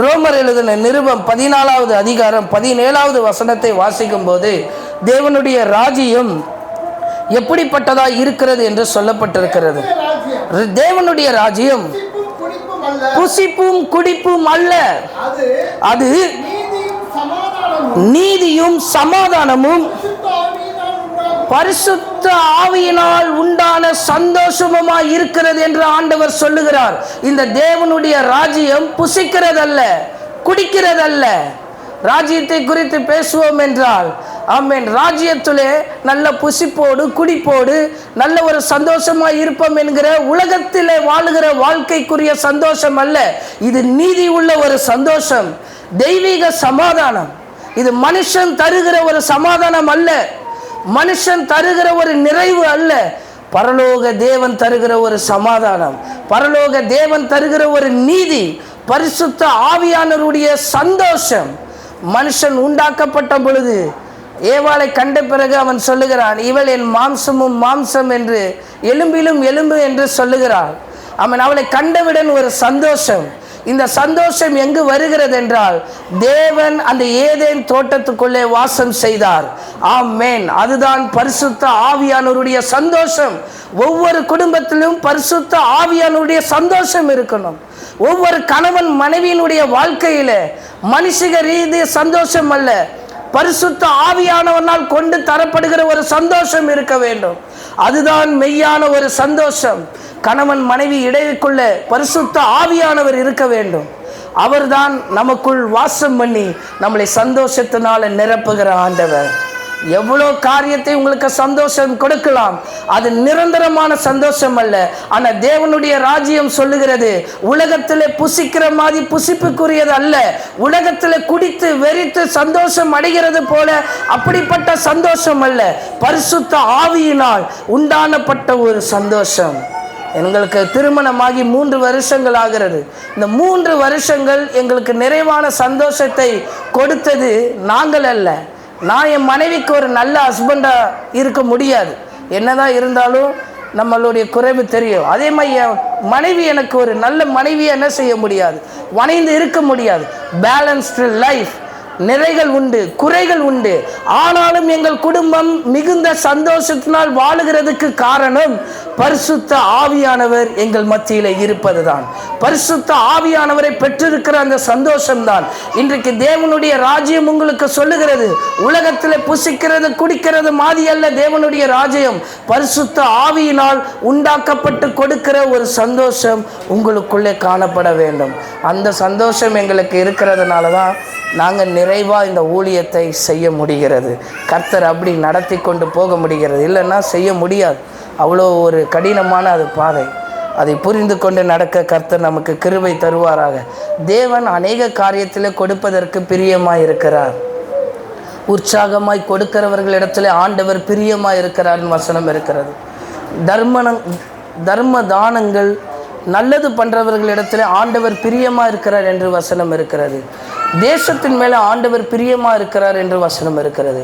ரோமர் எழுதின நிருபம் 14வது அதிகாரம் 17வது வசனத்தை வாசிக்கும் போது தேவனுடைய ராஜ்யம் எப்படிப்பட்டதா இருக்கிறது என்று சொல்லப்பட்டிருக்கிறது. தேவனுடைய ராஜ்யம் புசிப்பும் குடிப்பும் அல்ல, அது நீதியும் சமாதானமும் பரிசுத்த ஆவியினால் உண்டான சந்தோஷமுமாய் இருக்கிறது என்று ஆண்டவர் சொல்லுகிறார். இந்த தேவனுடைய ராஜ்யம் புசிக்கிறதல்ல, குடிக்கிறதல்ல. ராஜ்யத்தை குறித்து பேசுவோம் என்றால், ஆமென், ராஜ்யத்திலே நல்ல புசிப்போடு குடிப்போடு நல்ல ஒரு சந்தோஷமாய் இருப்போம் என்கிற உலகத்திலே வாழுகிற வாழ்க்கைக்குரிய சந்தோஷம் அல்ல. இது நீதி உள்ள ஒரு சந்தோஷம், தெய்வீக சமாதானம். இது மனுஷன் தருகிற ஒரு சமாதானம் அல்ல, மனுஷன் தருகிற ஒரு நிறைவு அல்ல. பரலோக தேவன் தருகிற ஒரு சமாதானம், பரலோக தேவன் தருகிற ஒரு நீதி, பரிசுத்த ஆவியானவருடைய சந்தோஷம். மனுஷன் உண்டாக்கப்பட்ட பொழுது ஏவாளை கண்ட பிறகு அவன் சொல்லுகிறான், இவள் என் மாம்சமும் மாம்சம் என்று எலும்பிலும் எலும்பு என்று சொல்லுகிறான். அவன் அவளை கண்டவுடன் ஒரு சந்தோஷம். இந்த சந்தோஷம் எங்கு வருகிறது என்றால், தேவன் அந்த ஏதேன் தோட்டத்துக்குள்ளே வாசம் செய்தார். ஆமென். அதுதான் பரிசுத்த ஆவியானவருடைய சந்தோஷம். ஒவ்வொரு குடும்பத்திலும் பரிசுத்த ஆவியானவருடைய சந்தோஷம் இருக்கணும். ஒவ்வொரு கணவன் மனைவியினுடைய வாழ்க்கையில மனுஷக ரீதிய சந்தோஷம் அல்ல, பரிசுத்த ஆவியானவனால் கொண்டு தரப்படுகிற ஒரு சந்தோஷம் இருக்க வேண்டும். அதுதான் மெய்யான ஒரு சந்தோஷம். கணவன் மனைவி இடைக்குள்ள பரிசுத்த ஆவியானவர் இருக்க வேண்டும். அவர்தான் நமக்குள் வாசம் பண்ணி நம்மளை சந்தோஷத்தினால நிரப்புகிற ஆண்டவர். எவ்வளோ காரியத்தை உங்களுக்கு சந்தோஷம் கொடுக்கலாம், அது நிரந்தரமான சந்தோஷம் அல்ல. ஆனால் தேவனுடைய ராஜ்யம் சொல்லுகிறது, உலகத்தில் புசிக்கிற மாதிரி புசிப்புக்குரியது அல்ல. உலகத்தில் குடித்து வெறித்து சந்தோஷம் அடைகிறது போல அப்படிப்பட்ட சந்தோஷம் அல்ல, பரிசுத்த ஆவியினால் உண்டானப்பட்ட ஒரு சந்தோஷம். எங்களுக்கு திருமணமாகி 3 வருஷங்கள் ஆகிறது. இந்த 3 வருஷங்கள் எங்களுக்கு நிறைவான சந்தோஷத்தை கொடுத்தது நாங்கள் அல்ல. நான் என் மனைவிக்கு ஒரு நல்ல ஹஸ்பண்டாக இருக்க முடியாது, என்னதான் இருந்தாலும் நம்மளுடைய குறைவு தெரியும். அதே மாதிரி என் மனைவி எனக்கு ஒரு நல்ல மனைவியை என்ன செய்ய முடியாது, வணைந்து இருக்க முடியாது. பேலன்ஸ்டு லைஃப், நிறைகள் உண்டு, குறைகள் உண்டு. ஆனாலும் எங்கள் குடும்பம் மிகுந்த சந்தோஷத்தினால் வாழுகிறதுக்கு காரணம் பரிசுத்த ஆவியானவர் எங்கள் மத்தியில் இருப்பதுதான். பரிசுத்த ஆவியானவரை பெற்றிருக்கிற அந்த சந்தோஷம்தான். இன்றைக்கு தேவனுடைய ராஜ்யம் உங்களுக்கு சொல்லுகிறது, உலகத்தில் புசிக்கிறது குடிக்கிறது மாதிரி அல்ல தேவனுடைய ராஜ்யம். பரிசுத்த ஆவியினால் உண்டாக்கப்பட்டு கொடுக்கிற ஒரு சந்தோஷம் உங்களுக்குள்ளே காணப்பட வேண்டும். அந்த சந்தோஷம் எங்களுக்கு இருக்கிறதுனால தான் நாங்கள் நிறைவாக இந்த ஊழியத்தை செய்ய முடிகிறது. கர்த்தர் அப்படி நடத்தி கொண்டு போக முடிகிறது. இல்லைன்னா செய்ய முடியாது. அவ்வளோ ஒரு கடினமான அது பாதை. அதை புரிந்து கொண்டு நடக்க கர்த்தர் நமக்கு கிருபை தருவாராக. தேவன் அநேக காரியத்தில் கொடுப்பதற்கு பிரியமாய் இருக்கிறார். உற்சாகமாய் கொடுக்கிறவர்களிடத்தில் ஆண்டவர் பிரியமாய் இருக்கிறார்னு வசனம் இருக்கிறது. தர்ம தானங்கள் நல்லது பண்ணுறவர்களிடத்தில் ஆண்டவர் பிரியமாக இருக்கிறார் என்று வசனம் இருக்கிறது. தேசத்தின் மேலே ஆண்டவர் பிரியமாக இருக்கிறார் என்று வசனம் இருக்கிறது.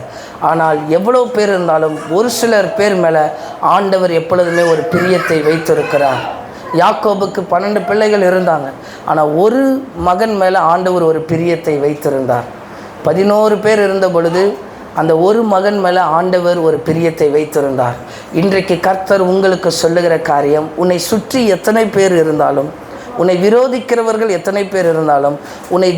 ஆனால் எவ்வளோ பேர் இருந்தாலும் ஒரு சிலர் பேர் மேலே ஆண்டவர் எப்பொழுதுமே ஒரு பிரியத்தை வைத்திருக்கிறார். யாக்கோபுக்கு 12 பிள்ளைகள் இருந்தாங்க. ஆனால் ஒரு மகன் மேலே ஆண்டவர் ஒரு பிரியத்தை வைத்திருந்தார். 11 பேர் இருந்த பொழுது அந்த ஒரு மகன் மேலே ஆண்டவர் ஒரு பிரியத்தை வைத்திருந்தார். இன்றைக்கு கர்த்தர் உங்களுக்கு சொல்லுகிற காரியம், உன்னை சுற்றி எத்தனை பேர் இருந்தாலும், உன்னை விரோதிக்கிறவர்கள் எத்தனை பேர் இருந்தாலும், உன்னை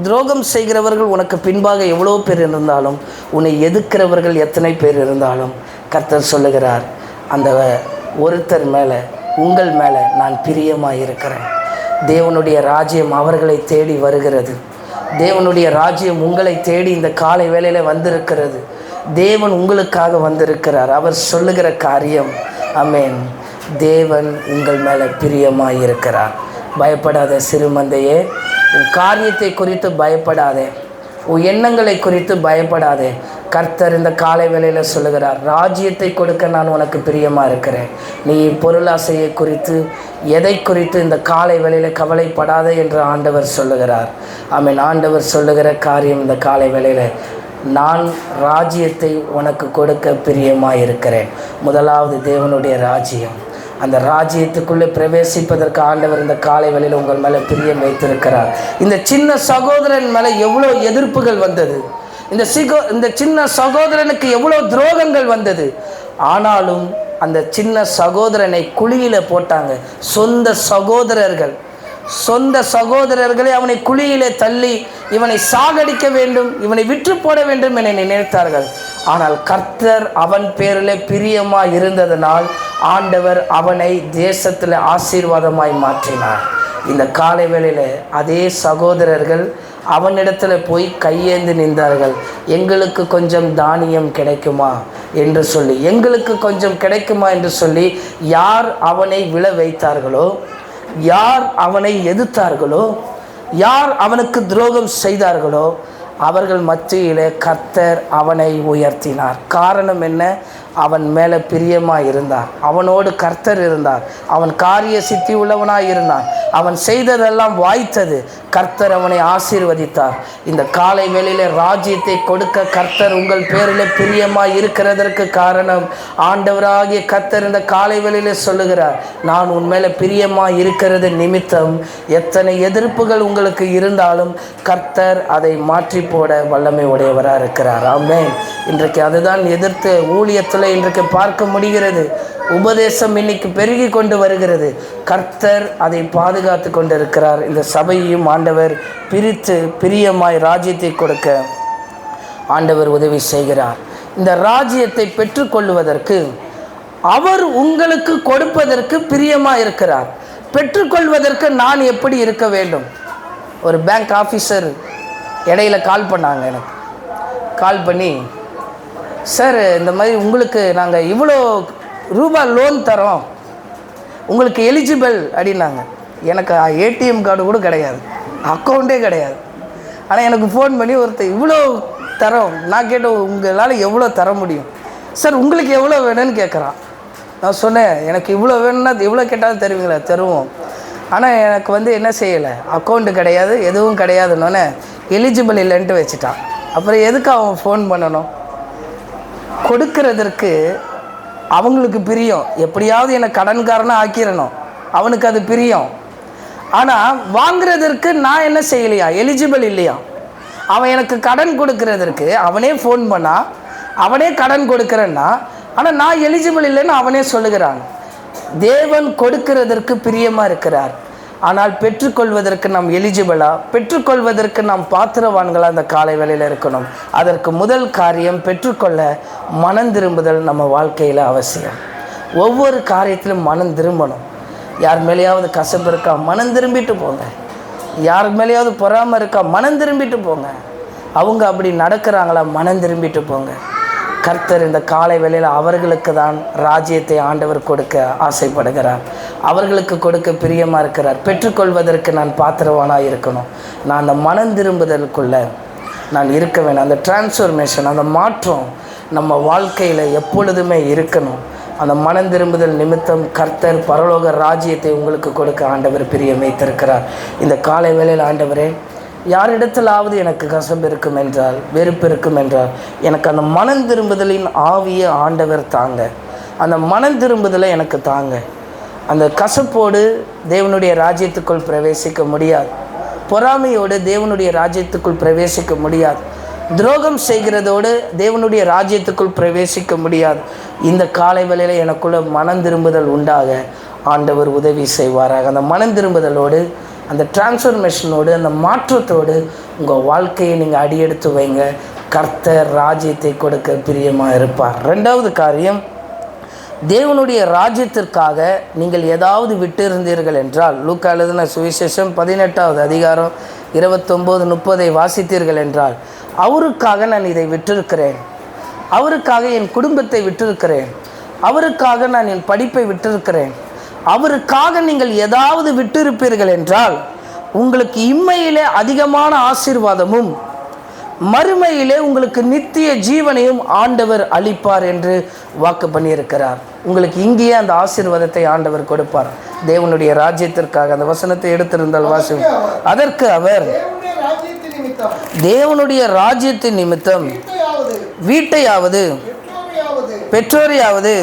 துரோகம் செய்கிறவர்கள் உனக்கு பின்பாக எவ்வளோ பேர் இருந்தாலும், உன்னை எதிர்க்கிறவர்கள் எத்தனை பேர் இருந்தாலும், கர்த்தர் சொல்லுகிறார், அந்த ஒருத்தர் மேலே, உங்கள் மேலே நான் பிரியமாக இருக்கிறேன். தேவனுடைய ராஜ்யம் அவர்களை தேடி வருகிறது. தேவனுடைய ராஜ்யம் உங்களை தேடி இந்த காலை வேளையில் வந்திருக்கிறது. தேவன் உங்களுக்காக வந்திருக்கிறார். அவர் சொல்லுகிற காரியம், ஆமென், தேவன் உங்கள் மேலே பிரியமாக இருக்கிறார். பயப்படாத சிறுமந்தையே, உன் காரியத்தை குறித்து பயப்படாதே, உன் எண்ணங்களை குறித்து பயப்படாதே. கர்த்தர் இந்த காலை வேளையில் சொல்லுகிறார், ராஜ்யத்தை கொடுக்க நான் உனக்கு பிரியமாக இருக்கிறேன். நீ பொருளாசையை குறித்து எதை குறித்து இந்த காலை வேளையில் கவலைப்படாதே என்று ஆண்டவர் சொல்லுகிறார். ஆமென். ஆண்டவர் சொல்லுகிற காரியம் இந்த காலை வேளையில், நான் ராஜ்யத்தை உனக்கு கொடுக்க பிரியமாக இருக்கிறேன். முதலாவது தேவனுடைய ராஜ்யம். அந்த ராஜ்யத்துக்குள்ளே பிரவேசிப்பதற்கு ஆண்டவர் இந்த காலை வேளையில் உங்கள் மேலே பிரியம் வைத்திருக்கிறார். இந்த சின்ன சகோதரன் மேலே எவ்வளோ எதிர்ப்புகள் வந்தது, இந்த சின்ன சகோதரனுக்கு எவ்வளோ துரோகங்கள் வந்தது. ஆனாலும் அந்த சின்ன சகோதரனை குழியில் போட்டாங்க. சொந்த சகோதரர்களே அவனை குழியிலே தள்ளி இவனை சாகடிக்க வேண்டும், இவனை விற்று போட வேண்டும் என நினைத்தார்கள். ஆனால் கர்த்தர் அவன் பேரில் பிரியமாக இருந்ததனால் ஆண்டவர் அவனை தேசத்தில் ஆசீர்வாதமாய் மாற்றினார். இந்த காலை வேளையில் அதே சகோதரர்கள் அவனிடத்தில் போய் கையேந்து நின்றார்கள். எங்களுக்கு கொஞ்சம் தானியம் கிடைக்குமா என்று சொல்லி, எங்களுக்கு கொஞ்சம் கிடைக்குமா என்று சொல்லி யார் அவனை விழ வைத்தார்களோ, யார் அவனை எதிர்த்தார்களோ, யார் அவனுக்கு துரோகம் செய்தார்களோ, அவர்கள் மத்தியிலே கர்த்தர் அவனை உயர்த்தினார். காரணம் என்ன? அவன் மேலே பிரியமாக இருந்தார். அவனோடு கர்த்தர் இருந்தார். அவன் காரிய சித்தி உள்ளவனாய் இருந்தான். அவன் செய்ததெல்லாம் வாய்த்தது. கர்த்தர் அவனை ஆசீர்வதித்தார். இந்த காலை வேளையிலே ராஜ்யத்தை கொடுக்க கர்த்தர் உங்கள் பேரில் பிரியமாக இருக்கிறதற்கு காரணம், ஆண்டவராகிய கர்த்தர் இந்த காலை வேளையிலே சொல்லுகிறார், நான் உன் மேலே பிரியமாக இருக்கிறது நிமித்தம் எத்தனை எதிர்ப்புகள் உங்களுக்கு இருந்தாலும் கர்த்தர் அதை மாற்றி போட வல்லமை உடையவராக இருக்கிறார். ஆமென். இன்றைக்கு அதுதான் எதிர்த்து ஊழியத்தில் இன்றைக்கு பார்க்க முடிகிறது. உபதேசம் இன்னைக்கு பெருகி கொண்டு வருகிறது. கர்த்தர் அதை பாதுகாத்து கொண்டிருக்கிறார். இந்த சபையையும் ஆண்டவர் பிரித்து பிரியமாய் ராஜ்யத்தை கொடுக்க ஆண்டவர் உதவி செய்கிறார். இந்த ராஜ்யத்தை பெற்றுக்கொள்வதற்கு அவர் உங்களுக்கு கொடுப்பதற்கு பிரியமாக இருக்கிறார். பெற்றுக்கொள்வதற்கு நான் எப்படி இருக்க வேண்டும்? ஒரு பேங்க் ஆஃபீஸர் இடையில கால் பண்ணாங்க. எனக்கு கால் பண்ணி, சார் இந்த மாதிரி உங்களுக்கு நாங்கள் இவ்வளோ ரூபா லோன் தரோம், உங்களுக்கு எலிஜிபிள் அப்படின்னாங்க. எனக்கு ஏடிஎம் கார்டு கூட கிடையாது, அக்கௌண்ட்டே கிடையாது. ஆனால் எனக்கு ஃபோன் பண்ணி ஒருத்தர் இவ்வளோ தரோம். நான் கேட்டேன், உங்களால் எவ்வளோ தர முடியும்? சார் உங்களுக்கு எவ்வளோ வேணும்னு கேட்குறான். நான் சொன்னேன், எனக்கு இவ்வளோ வேணும்னா எவ்வளோ கேட்டாலும் தருவீங்களா? தருவோம். ஆனால் எனக்கு என்ன செய்யலை, அக்கௌண்ட்டு கிடையாது, எதுவும் கிடையாதுன்னொன்னே எலிஜிபிள் இல்லைன்ட்டு வச்சுட்டான். அப்புறம் எதுக்கு அவன் ஃபோன் பண்ணணும்? கொடுக்கறதற்கு அவங்களுக்கு பிரியம். எப்படியாவது என்னை கடன்காரனாக ஆக்கிடணும், அவனுக்கு அது பிரியம். ஆனால் வாங்குறதற்கு நான் என்ன செய்யலையா? எலிஜிபிள் இல்லையா? அவன் எனக்கு கடன் கொடுக்கறதற்கு அவனே ஃபோன் பண்ணா, அவனே கடன் கொடுக்குறேன்னா, ஆனால் நான் எலிஜிபிள் இல்லைன்னு அவனே சொல்லுகிறான். தேவன் கொடுக்கிறதற்கு பிரியமாக இருக்கிறார், ஆனால் பெற்றுக்கொள்வதற்கு நாம் எலிஜிபிளா, பெற்றுக்கொள்வதற்கு நாம் பாத்திரவான்களாக அந்த காலை வேளையில் இருக்கணும். அதற்கு முதல் காரியம், பெற்றுக்கொள்ள மனம் திரும்புதல் நம்ம வாழ்க்கையில் அவசியம். ஒவ்வொரு காரியத்திலும் மனம் திரும்பணும். யார் மேலேயாவது கசப்பு இருக்கா, மனம் திரும்பிட்டு போங்க. யார் மேலேயாவது பொறாமல் இருக்கா, மனம் திரும்பிட்டு போங்க. அவங்க அப்படி நடக்கிறாங்களா, மனம் திரும்பிட்டு போங்க. கர்த்தர் இந்த காலை வேளையில் அவர்களுக்கு தான் ராஜ்யத்தை ஆண்டவர் கொடுக்க ஆசைப்படுகிறார், அவர்களுக்கு கொடுக்க பிரியமாக இருக்கிறார். பெற்றுக்கொள்வதற்கு நான் பாத்திரவானாக இருக்கணும். நான் அந்த மனம் திரும்புதலுக்குள்ளே நான் இருக்க வேணும். அந்த டிரான்ஸ்ஃபர்மேஷன், அந்த மாற்றம் நம்ம வாழ்க்கையில் எப்பொழுதுமே இருக்கணும். அந்த மனம் திரும்புதல் நிமித்தம் கர்த்தர் பரலோக ராஜ்யத்தை உங்களுக்கு கொடுக்க ஆண்டவர் பிரியம் வைத்திருக்கிறார். இந்த காலை வேளையில் ஆண்டவரே, யாரிடத்திலாவது எனக்கு கசப்பு இருக்கும் என்றால், வெறுப்பு இருக்கும் என்றால், எனக்கு அந்த மனம் திரும்புதலின் ஆவியை ஆண்டவர் தாங்க. அந்த மனம் திரும்புதலை எனக்கு தாங்க. அந்த கசப்போடு தேவனுடைய ராஜ்யத்துக்குள் பிரவேசிக்க முடியாது. பொறாமையோடு தேவனுடைய ராஜ்யத்துக்குள் பிரவேசிக்க முடியாது. துரோகம் செய்கிறதோடு தேவனுடைய ராஜ்யத்துக்குள் பிரவேசிக்க முடியாது. இந்த காலை வேளையில் எனக்குள்ள மனம் திரும்புதல் உண்டாக ஆண்டவர் உதவி செய்வாராக. அந்த மனம் திரும்புதலோடு, அந்த டிரான்ஸ்ஃபர்மேஷனோடு, அந்த மாற்றத்தோடு உங்கள் வாழ்க்கையை நீங்கள் அடியெடுத்து வைங்க. கர்த்தர் ராஜ்யத்தை கொடுக்க பிரியமாக இருப்பார். ரெண்டாவது காரியம், தேவனுடைய ராஜ்யத்திற்காக நீங்கள் ஏதாவது விட்டு இருந்தீர்கள் என்றால், லூக்கா எழுதின சுவிசேஷம் 18வது அதிகாரம் 29-30 வாசித்தீர்கள் என்றால், அவருக்காக நான் இதை விட்டிருக்கிறேன், அவருக்காக என் குடும்பத்தை விட்டிருக்கிறேன், அவருக்காக நான் என் படிப்பை விட்டிருக்கிறேன், அவருக்காக நீங்கள் ஏதாவது விட்டிருப்பீர்கள் என்றால், உங்களுக்கு இம்மையிலே அதிகமான ஆசீர்வாதமும் மறுமையிலே உங்களுக்கு நித்திய ஜீவனையும் ஆண்டவர் அளிப்பார் என்று வாக்கு பண்ணியிருக்கிறார். உங்களுக்கு இங்கேயே அந்த ஆசீர்வாதத்தை ஆண்டவர் கொடுப்பார். தேவனுடைய ராஜ்யத்திற்காக அந்த வசனத்தை எடுத்திருந்தால் வாசி. அதற்கு அவர் தேவனுடைய ராஜ்யத்தின் நிமித்தம் வீட்டையாவது, பெற்றோரையாவது,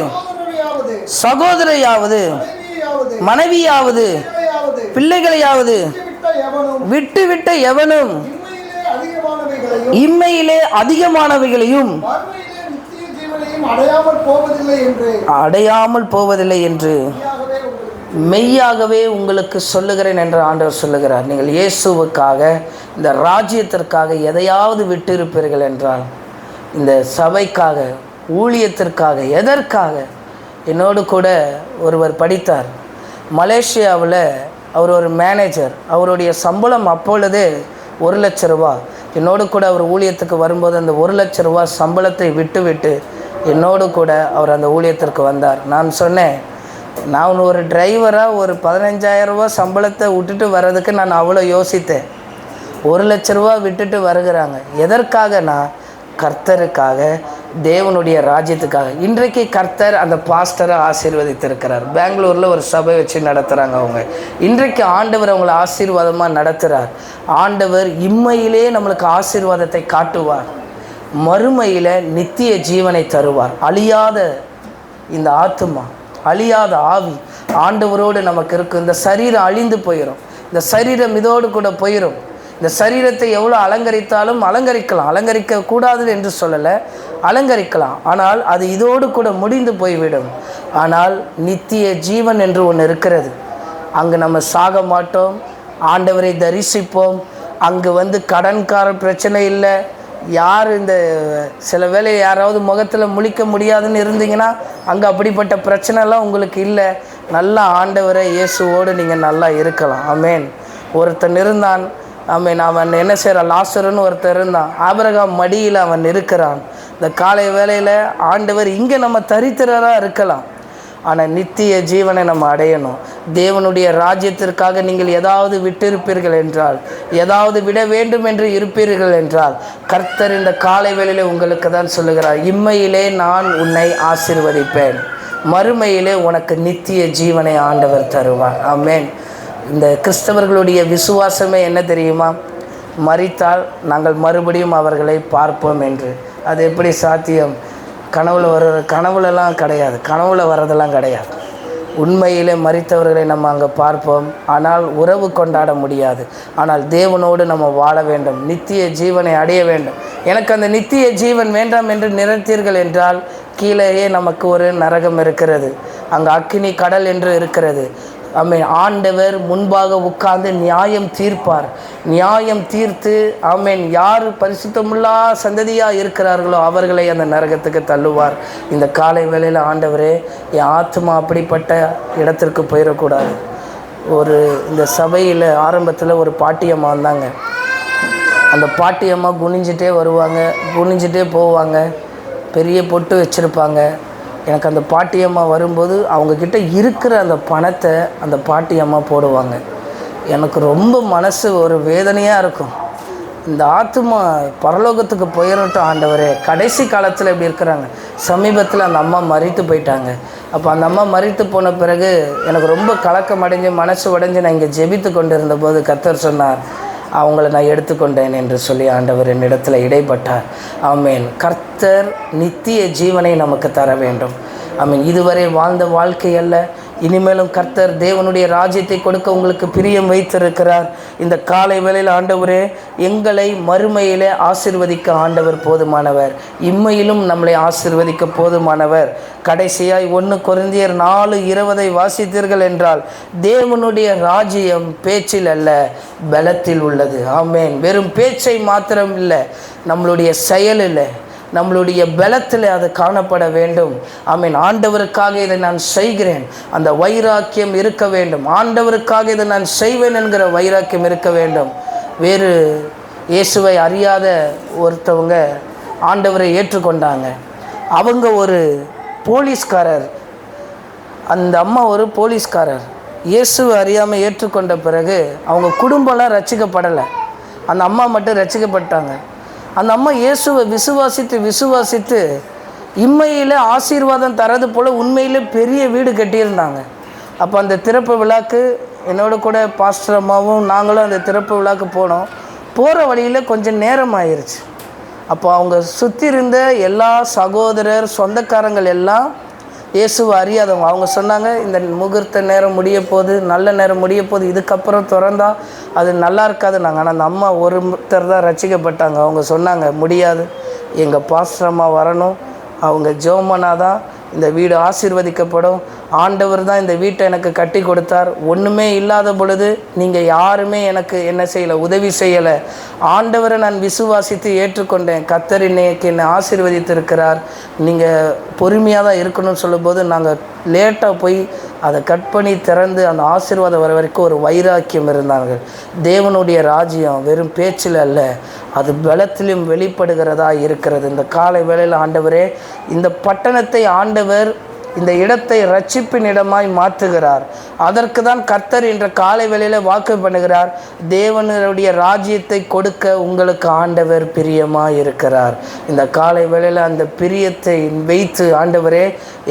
சகோதரையாவது, மனைவியாவது, பிள்ளைகளையாவது விட்டுவிட்ட எவனும் இம்மையிலே அதிகமானவைகளையும் அடையாமல் போவதில்லை என்று மெய்யாகவே உங்களுக்கு சொல்லுகிறேன் என்று ஆண்டவர் சொல்லுகிறார். நீங்கள் இயேசுவுக்காக, இந்த ராஜ்யத்திற்காக எதையாவது விட்டிருப்பீர்கள் என்றால், இந்த சபைக்காக, ஊழியத்திற்காக, எதற்காக? என்னோடு கூட ஒருவர் படித்தார். மலேசியாவில் அவர் ஒரு மேனேஜர். அவருடைய சம்பளம் அப்பொழுதே 1 லட்ச ரூபா. என்னோடு கூட அவர் ஊழியத்துக்கு வரும்போது அந்த 1 லட்ச ரூபா சம்பளத்தை விட்டு என்னோடு கூட அவர் அந்த ஊழியத்திற்கு வந்தார். நான் சொன்னேன், நான் ஒரு டிரைவராக ஒரு 15,000 ரூபா சம்பளத்தை விட்டுட்டு வர்றதுக்கு நான் அவ்வளோ யோசித்தேன். 1 லட்ச ரூபா விட்டுட்டு வருகிறாங்க. எதற்காகனா, கர்த்தருக்காக, தேவனுடைய ராஜ்யத்துக்காக. இன்றைக்கு கர்த்தர் அந்த பாஸ்டரை ஆசீர்வதித்திருக்கிறார். பெங்களூரில் ஒரு சபை வச்சு நடத்துகிறாங்க அவங்க. இன்றைக்கு ஆண்டவர் அவங்களை ஆசீர்வாதமாக நடத்துகிறார். ஆண்டவர் இம்மையிலே நம்மளுக்கு ஆசீர்வாதத்தை காட்டுவார், மறுமையில் நித்திய ஜீவனை தருவார். அழியாத இந்த ஆத்துமா, அழியாத ஆவி ஆண்டவரோடு நமக்கு இருக்கும். இந்த சரீரம் அழிந்து போயிடும், இந்த சரீரம் இதோடு கூட போயிடும். இந்த சரீரத்தை எவ்வளோ அலங்கரித்தாலும் அலங்கரிக்கலாம், அலங்கரிக்க கூடாது என்று சொல்லலை, அலங்கரிக்கலாம். ஆனால் அது இதோடு கூட முடிந்து போய்விடும். ஆனால் நித்திய ஜீவன் என்று ஒன்று இருக்கிறது. அங்கு நம்ம சாக மாட்டோம், ஆண்டவரை தரிசிப்போம். அங்கு கடன்கார பிரச்சனை இல்லை. யார் இந்த சில வேளை யாராவது முகத்தில் முழிக்க முடியாதுன்னு இருந்தீங்கன்னா, அங்கே அப்படிப்பட்ட பிரச்சனைலாம் உங்களுக்கு இல்லை. நல்லா ஆண்டவரை இயேசுவோடு நீங்கள் நல்லா இருக்கலாம். ஆமேன். ஒருத்தன் இருந்தான், ஆமேன். அவன் என்ன செய்கிறான், லாசருன்னு ஒருத்தர் இருந்தான். ஆபிரகாம் மடியில் அவன் இருக்கிறான். இந்த காலை வேளையில் ஆண்டவர் இங்கே நம்ம தரித்திரராக இருக்கலாம், ஆனால் நித்திய ஜீவனை நம்ம அடையணும். தேவனுடைய ராஜ்யத்திற்காக நீங்கள் ஏதாவது விட்டிருப்பீர்கள் என்றால், ஏதாவது விட வேண்டும் என்று இருப்பீர்கள் என்றால், கர்த்தர் இந்த காலை வேளையில் உங்களுக்கு தான் சொல்லுகிறார், இம்மையிலே நான் உன்னை ஆசீர்வதிப்பேன், மறுமையிலே உனக்கு நித்திய ஜீவனை ஆண்டவர் தருவார். ஆமென். இந்த கிறிஸ்தவர்களுடைய விசுவாசமே என்ன தெரியுமா? மரித்தால் நாங்கள் மறுபடியும் அவர்களை பார்ப்போம் என்று. அது எப்படி சாத்தியம்? கனவுலலாம் கிடையாது, கனவுல வர்றதெல்லாம் கிடையாது. உண்மையிலே மரித்தவர்களை நம்ம அங்கே பார்ப்போம், ஆனால் உறவு கொண்டாட முடியாது. ஆனால் தேவனோடு நம்ம வாழ வேண்டும், நித்திய ஜீவனை அடைய வேண்டும். எனக்கு அந்த நித்திய ஜீவன் வேண்டாம் என்று நினைத்தீர்கள் என்றால் கீழேயே நமக்கு ஒரு நரகம் இருக்கிறது, அங்கே அக்கினி கடல் என்று இருக்கிறது. ஆமென். ஆண்டவர் முன்பாக உட்கார்ந்து நியாயம் தீர்ப்பார். நியாயம் தீர்த்து ஆமென், யார் பரிசுத்தமுள்ளா சந்ததியாக இருக்கிறார்களோ அவர்களை அந்த நரகத்துக்கு தள்ளுவார். இந்த காலை வேளையில் ஆண்டவரே, என் ஆத்மா அப்படிப்பட்ட இடத்திற்கு போயிடக்கூடாது. இந்த சபையில் ஆரம்பத்தில் ஒரு பாட்டியம்மா வந்தாங்க. அந்த பாட்டியம்மா குனிஞ்சிட்டே வருவாங்க, குனிஞ்சிட்டே போவாங்க, பெரிய பொட்டு வச்சுருப்பாங்க. எனக்கு அந்த பாட்டியம்மா வரும்போது அவங்கக்கிட்ட இருக்கிற அந்த பணத்தை அந்த பாட்டியம்மா போடுவாங்க. எனக்கு ரொம்ப மனசு ஒரு வேதனையாக இருக்கும். இந்த ஆத்துமா பரலோகத்துக்கு போயிடட்டும் ஆண்டவரே. கடைசி காலத்தில் இப்படி இருக்கிறாங்க. சமீபத்தில் அந்த அம்மா மரித்து போயிட்டாங்க. அப்போ அந்த அம்மா மரித்து போன பிறகு எனக்கு ரொம்ப கலக்கம் அடைஞ்சு மனசு உடைஞ்சு நான் இங்கே ஜெபித்து கொண்டு இருந்தபோது கர்த்தர் சொன்னார், அவங்கள நான் எடுத்துக்கொண்டேன் என்று சொல்லி ஆண்டவர் என்னிடத்தில் இடைப்பட்டார். ஆமேன். கர்த்தர் நித்திய ஜீவனை நமக்கு தர வேண்டும். ஆமேன். இதுவரை வாழ்ந்த வாழ்க்கை அல்ல, இனிமேலும் கர்த்தர் தேவனுடைய ராஜ்யத்தை கொடுக்க உங்களுக்கு பிரியம் வைத்திருக்கிறார். இந்த காலை வேளையில் ஆண்டவரே, எங்களை மறுமையிலே ஆசீர்வதிக்க ஆண்டவர் போதுமானவர், இம்மையிலும் நம்மளை ஆசீர்வதிக்க போதுமானவர். கடைசியாய் 1 கொரிந்தியர் 4:20 வாசித்தீர்கள் என்றால், தேவனுடைய ராஜ்யம் பேச்சில் அல்ல பலத்தில் உள்ளது. ஆமேன். வெறும் பேச்சை மாத்திரம் இல்லை, நம்மளுடைய செயல் இல்லை, நம்மளுடைய பலத்தில் அது காணப்பட வேண்டும். ஆமீன். ஆண்டவருக்காக இதை நான் செய்கிறேன், அந்த வைராக்கியம் இருக்க வேண்டும். ஆண்டவருக்காக இதை நான் செய்வேன் என்கிற வைராக்கியம் இருக்க வேண்டும். வேறு இயேசுவை அறியாத ஒருத்தவங்க ஆண்டவரை ஏற்றுக்கொண்டாங்க. அவங்க ஒரு போலீஸ்காரர், அந்த அம்மா ஒரு போலீஸ்காரர். இயேசுவை அறியாமல் ஏற்றுக்கொண்ட பிறகு அவங்க குடும்பம்லாம் ரட்சிக்கப்படலை, அந்த அம்மா மட்டும் ரட்சிக்கப்பட்டாங்க. அந்த அம்மா இயேசுவை விசுவாசித்து இம்மையில் ஆசீர்வாதம் தரது போல் உண்மையில் பெரிய வீடு கட்டியிருந்தாங்க. அப்போ அந்த திறப்பு விழாக்கு என்னோட கூட பாஸ்டர் அம்மாவும் நாங்களும் அந்த திறப்பு விழாக்கு போனோம். போகிற வழியில் கொஞ்சம் நேரம் ஆயிடுச்சு. அப்போ அவங்க சுற்றி இருந்த எல்லா சகோதரர் சொந்தக்காரங்கள் எல்லாம் இயேசுவை அறியாதவங்க. அவங்க சொன்னாங்க, இந்த முகூர்த்த நேரம் முடிய போகுது, நல்ல நேரம் முடிய போகுது, இதுக்கப்புறம் திறந்தா அது நல்லா இருக்காது நாங்கள். ஆனால் அந்த அம்மா ஒருத்தர் தான் ரட்சிக்கப்பட்டாங்க. அவங்க சொன்னாங்க, முடியாது, எங்கள் பாஸ்டர் அம்மா வரணும், அவங்க ஜோமனா தான் இந்த வீடு ஆசீர்வதிக்கப்படும். ஆண்டவர் தான் இந்த வீட்டை எனக்கு கட்டி கொடுத்தார். ஒன்றுமே இல்லாத பொழுது நீங்கள் யாருமே எனக்கு என்ன செய்யலை, உதவி செய்யலை. ஆண்டவரை நான் விசுவாசித்து ஏற்றுக்கொண்டேன். கர்த்தர் இன்னைக்கு என்னை ஆசீர்வதித்திருக்கிறார், நீங்கள் பொறுமையாக தான் இருக்கணும்னு சொல்லும்போது நாங்கள் லேட்டாக போய் அதை கட் பண்ணி திறந்து அந்த ஆசீர்வாதம் வர வரைக்கும் ஒரு வைராக்கியம் இருந்தார்கள். தேவனுடைய ராஜ்யம் வெறும் பேச்சில் அல்ல, அது பலத்திலும் வெளிப்படுகிறதா இருக்கிறது. இந்த காலை வேளையில் ஆண்டவரே, இந்த பட்டணத்தை ஆண்டவர் இந்த இடத்தை ரட்சிப்பின் இடமாய் மாற்றுகிறார். அதற்கு தான் கர்த்தர் என்ற காலை வேளையில் வாக்கு பண்ணுகிறார், தேவனுடைய ராஜ்யத்தை கொடுக்க உங்களுக்கு ஆண்டவர் பிரியமாக இருக்கிறார். இந்த காலை வேளையில் அந்த பிரியத்தை வைத்து ஆண்டவரே,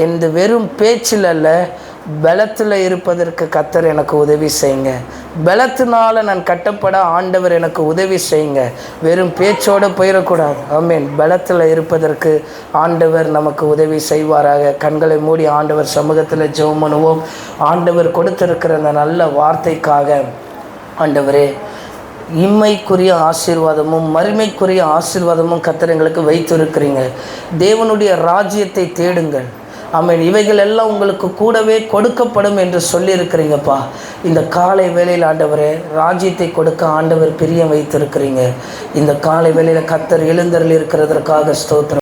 இந்த வெறும் பேச்சில் அல்ல பலத்தில் இருப்பதற்கு கர்த்தர் எனக்கு உதவி செய்யுங்க. பலத்தினால் நான் கட்டப்பட ஆண்டவர் எனக்கு உதவி செய்யுங்க. வெறும் பேச்சோடு போயிடக்கூடாது. ஆமீன். பலத்தில் இருப்பதற்கு ஆண்டவர் நமக்கு உதவி செய்வாராக. கண்களை மூடி ஆண்டவர் சமூகத்தில் ஜெபம் பண்ணுவோம். ஆண்டவர் கொடுத்திருக்கிற அந்த நல்ல வார்த்தைக்காக ஆண்டவரே, இம்மைக்குரிய ஆசீர்வாதமும் மறுமைக்குரிய ஆசீர்வாதமும் கர்த்தர் எங்களுக்கு வைத்திருக்கிறீங்க. தேவனுடைய ராஜ்யத்தை தேடுங்கள். ஆமீன். இவைகள் எல்லாம் உங்களுக்கு கூடவே கொடுக்கப்படும் என்று சொல்லியிருக்கிறீங்கப்பா. இந்த காலை வேளையில் ஆண்டவரே, ராஜ்யத்தை கொடுக்க ஆண்டவர் பிரியம் வைத்திருக்கிறீங்க. இந்த காலை வேளையில் கர்த்தர் எழுந்தருளி இருக்கிறதற்காக ஸ்தோத்திரம்.